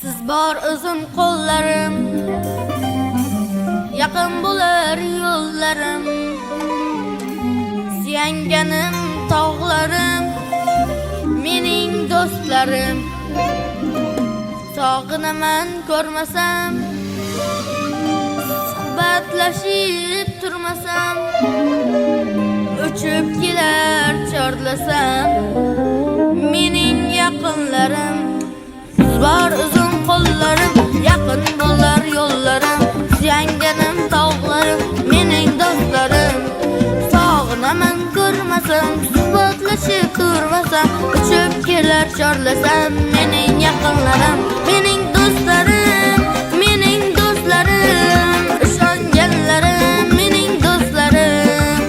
Siz bor uzun qo'llarim, yaqin bo'lar yo'llarim. Suyanganim tog'larim, mening do'stlarim. Sog'inaman ko'rmasam, suhbatlashib turmasam, o'chib kelar chorlasam mening yaqinlarim. Siz bor uzun qo'llarim, yaqin bo'lar yo'llarim. Suyanganim tog'larim, mening do'stlarim. Sog'inaman ko'rmasam, suhbatlashib turmasam, o'chib kelar chorlasam mening yaqinlarim, mening do'stlarim, mening do'stlarim. Ishonganlarim mening do'stlarim,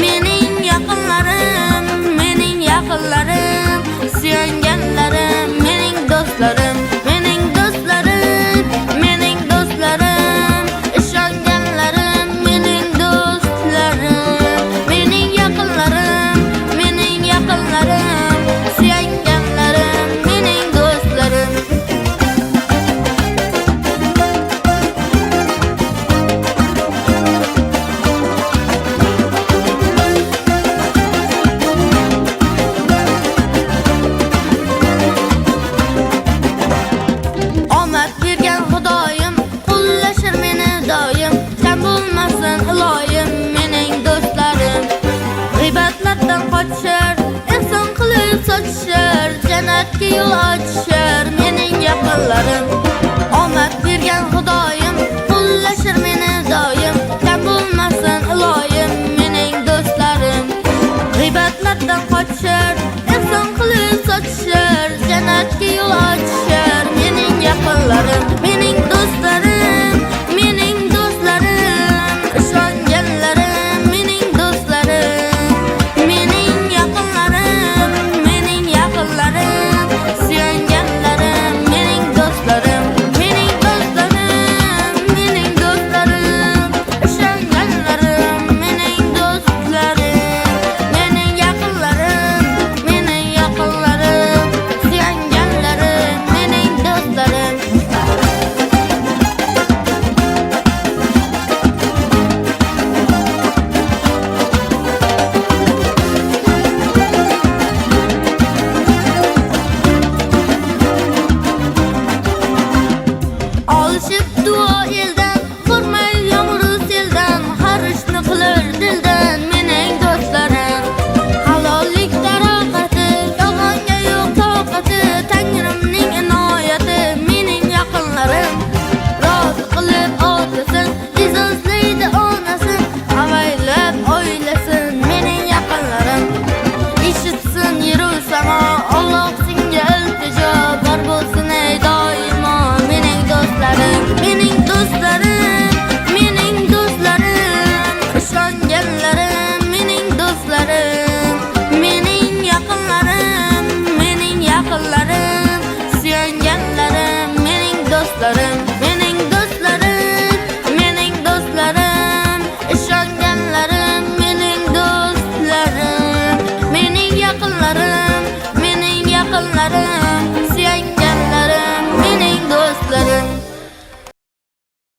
mening yaqinlarim, mening yaqinlarim. Suyanganlarim mening do'stlarim, mening do'stlarim, mening do'stlarim. Ishonganlarim mening do'stlarim, mening yaqinlarim, mening yaqinlarim. Suyanganlarim mening do'stlarim. Omad bergan Xudoyim, qo'llashir meni doim. Kam bo'lmasin iloyim, mening do'stlarim. G'iybatlardan qochishar, ehson qilib sochishar, jannatga yo'l ochishar mening yaqinlarim. Omad bergan Xudoyim, qo'llashir meni doim. Kam bo'lmasin iloyim, mening do'stlarim. G'iybatlardan qochishar, ehson qilib sochishar, jannatga yo'l ochishar